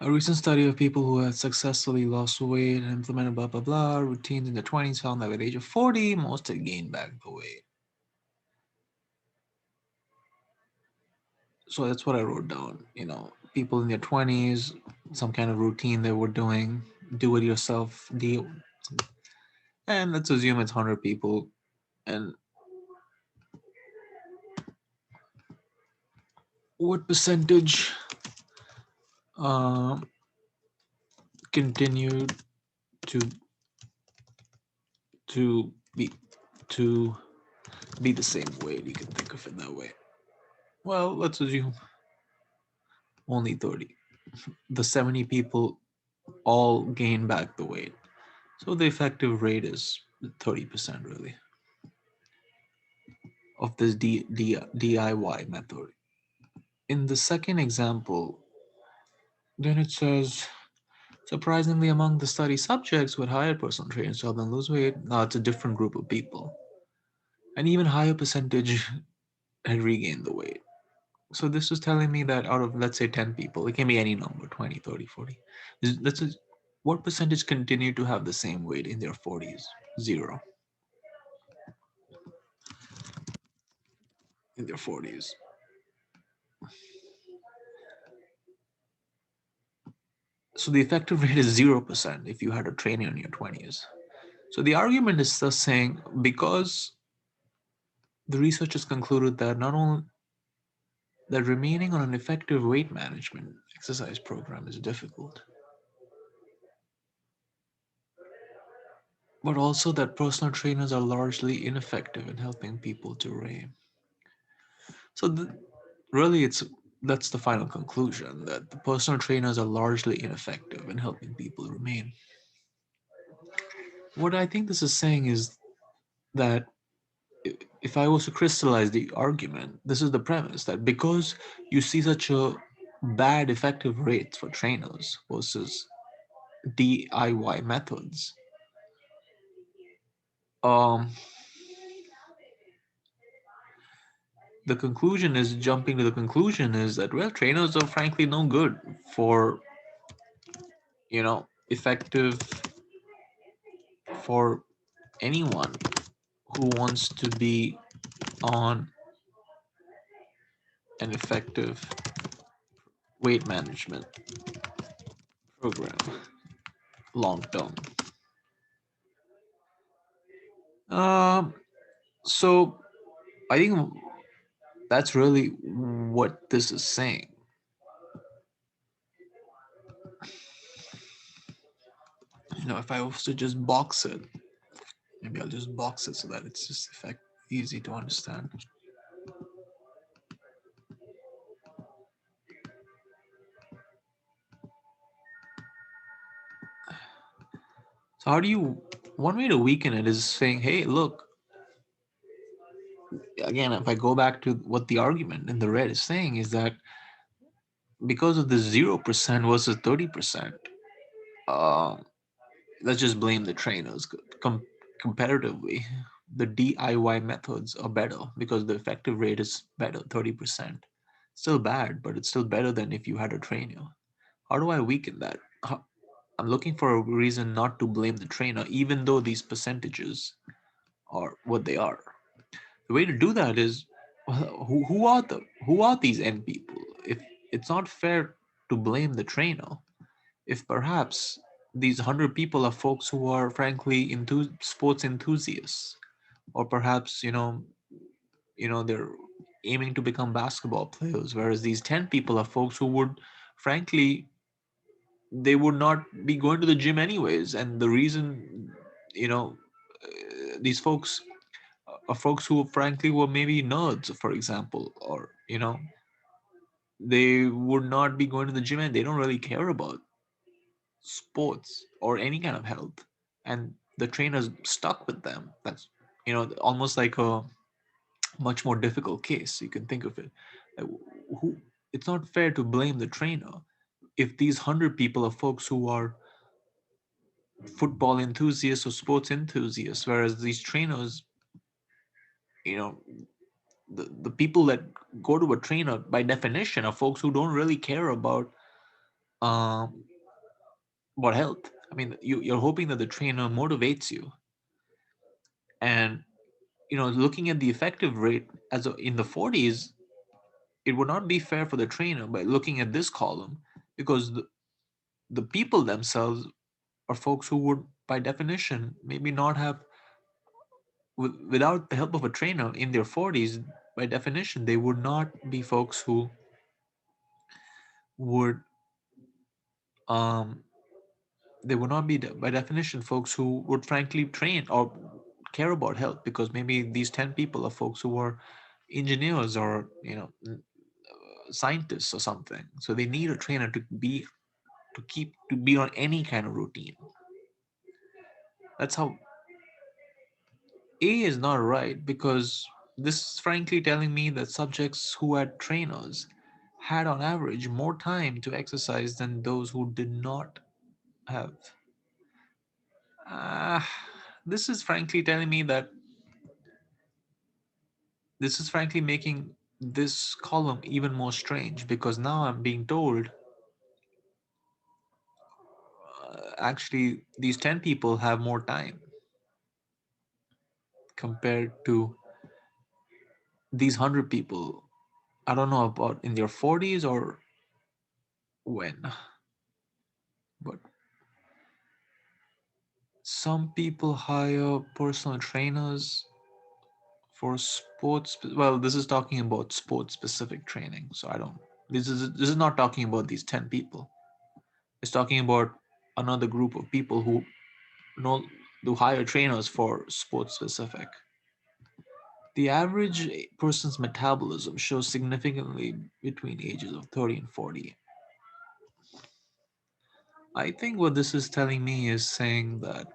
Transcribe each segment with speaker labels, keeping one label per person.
Speaker 1: A recent study of people who had successfully lost weight and implemented blah blah blah routines in their 20s found that at the age of 40, most had gained back the weight. So that's what I wrote down. People in their 20s, some kind of routine they were doing, do it yourself deal. And let's assume it's 100 people. And what percentage um, continued to to be to be the same weight? You can think of it that way. Well, let's assume only 30. The 70 people all gain back the weight. So the effective rate is 30% really of this DIY method. In the second example, then it says, surprisingly, among the study subjects who had hired personal trainers to help them lose weight, now it's a different group of people. An even higher percentage had regained the weight. So this is telling me that out of, let's say, 10 people, it can be any number, 20, 30, 40. Let's just, what percentage continue to have the same weight in their 40s? Zero in their 40s. So the effective rate is 0% if you had a trainer in your 20s. So the argument is thus saying, because the researchers concluded that not only that remaining on an effective weight management exercise program is difficult, but also that personal trainers are largely ineffective in helping people to remain. So really, that's the final conclusion, that the personal trainers are largely ineffective in helping people remain. What I think this is saying is that if I was to crystallize the argument, this is the premise that because you see such a bad effective rates for trainers versus DIY methods, um, the conclusion is jumping to the conclusion is that, well, trainers are frankly no good for effective for anyone who wants to be on an effective weight management program long term. Um, so I think that's really what this is saying. If I was to just box it, maybe I'll just box it so that it's just easy to understand. So how do you? One way to weaken it is saying, hey, look. Again, if I go back to what the argument in the red is saying is that because of the 0% versus 30%, uh, let's just blame the trainers. Comparatively, the DIY methods are better because the effective rate is better, 30%. Still bad, but it's still better than if you had a trainer. How do I weaken that? I'm looking for a reason not to blame the trainer, even though these percentages are what they are. The way to do that is, who are these end people? If it's not fair to blame the trainer, if perhaps these 100 people are folks who are frankly sports enthusiasts, or perhaps they're aiming to become basketball players, whereas these 10 people are folks who would frankly they would not be going to the gym anyways, and the reason you know these folks are folks who frankly were maybe nerds, for example, or they would not be going to the gym and they don't really care about sports or any kind of health, and the trainer's stuck with them. That's almost like a much more difficult case. You can think of it. Like, who It's not fair to blame the trainer if these 100 people are folks who are football enthusiasts or sports enthusiasts, whereas these trainers, you know the people that go to a trainer by definition are folks who don't really care about um, about health. I mean, you're hoping that the trainer motivates you, and looking at the effective rate in the 40s, it would not be fair for the trainer by looking at this column, because the people themselves are folks who would, by definition, maybe not have, without the help of a trainer in their 40s, by definition, they would not be folks who would, um, they would not be, by definition, folks who would frankly train or care about health, because maybe these 10 people are folks who are engineers or, scientists or something. So they need a trainer to be on any kind of routine. That's how A is not right, because this is frankly telling me that subjects who had trainers had on average more time to exercise than those who did not have. Ah, this is frankly telling me that this is frankly making this column even more strange, because now I'm being told actually these 10 people have more time compared to these 100 people. I don't know about in their 40s or when, but some people hire personal trainers for sports. Well, this is talking about sports specific training. So I don't. This is not talking about these 10 people. It's talking about another group of people who know who hire trainers for sports specific. The average person's metabolism shows significantly between ages of 30 and 40. I think what this is telling me is saying that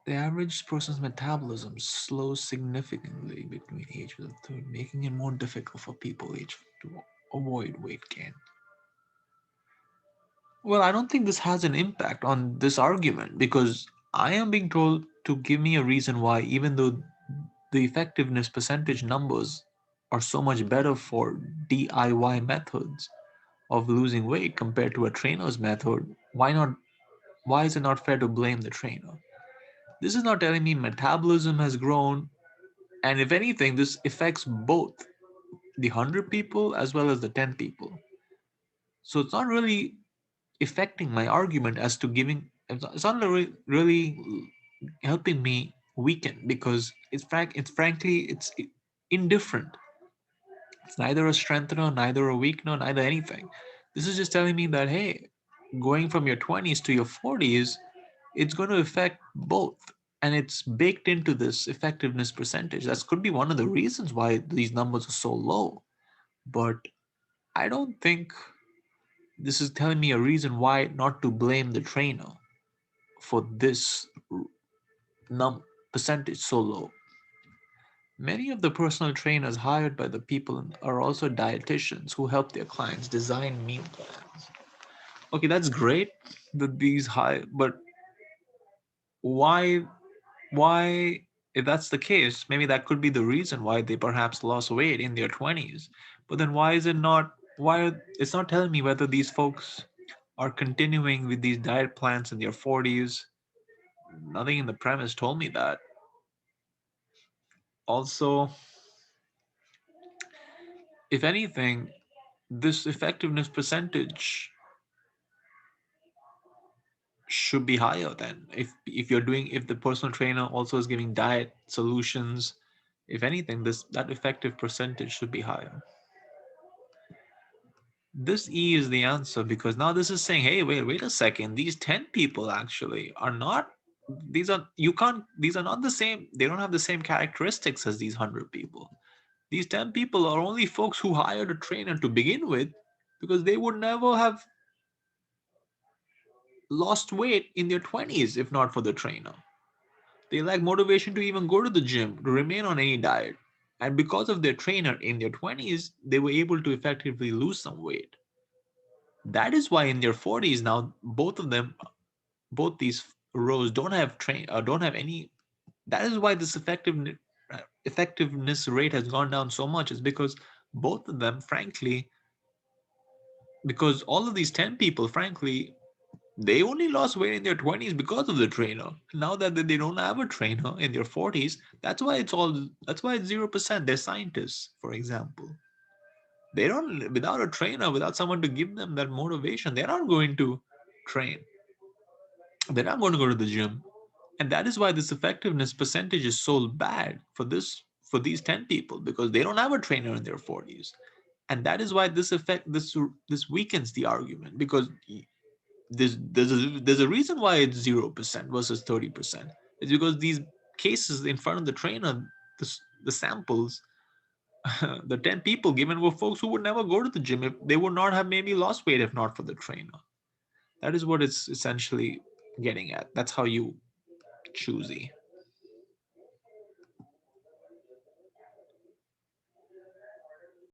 Speaker 1: the average person's metabolism slows significantly between ages of 30, making it more difficult for people aged to avoid weight gain. Well, I don't think this has an impact on this argument, because I am being told to give me a reason why, even though the effectiveness percentage numbers are so much better for DIY methods of losing weight compared to a trainer's method, why is it not fair to blame the trainer? This is not telling me metabolism has grown, and if anything, this affects both the 100 people as well as the 10 people. So it's not really affecting my argument as to giving, it's not really helping me weaken, because it's indifferent. It's neither a strengthener, neither a weakener, neither anything. This is just telling me that, hey, going from your 20s to your 40s, it's going to affect both. And it's baked into this effectiveness percentage. That could be one of the reasons why these numbers are so low. But I don't think this is telling me a reason why not to blame the trainer for this percentage so low. Many of the personal trainers hired by the people are also dietitians who help their clients design meal plans. Okay, that's great that these high, but why why if that's the case, maybe that could be the reason why they perhaps lost weight in their 20s. But then why is it not why it's not telling me whether these folks are continuing with these diet plans in their 40s. Nothing in the premise told me that. Also, if anything, this effectiveness percentage should be higher then. If you're doing if the personal trainer also is giving diet solutions, if anything, this that effective percentage should be higher. This E is the answer, because now this is saying, hey, wait a second. These 10 people actually are not, these are not the same. They don't have the same characteristics as these 100 people. These 10 people are only folks who hired a trainer to begin with, because they would never have lost weight in their 20s if not for the trainer. They lack motivation to even go to the gym, to remain on any diet. And because of their trainer in their 20s, they were able to effectively lose some weight. That is why in their 40s now, both these rows don't have any. That is why this effective effectiveness rate has gone down so much is because both of them, frankly, because all of these 10 people, frankly, they only lost weight in their 20s because of the trainer. Now that they don't have a trainer in their 40s, that's why it's 0%. They're scientists, for example. They don't, without a trainer, without someone to give them that motivation, they're not going to train. They're not going to go to the gym. And that is why this effectiveness percentage is so bad for these 10 people, because they don't have a trainer in their 40s. And that is why this weakens the argument, because there's a reason why it's 0% versus 30%. It's because these cases in front of the trainer, the samples, the 10 people given were folks who would never go to the gym. If they would not have maybe lost weight if not for the trainer. That is what it's essentially getting at. That's how you choosy.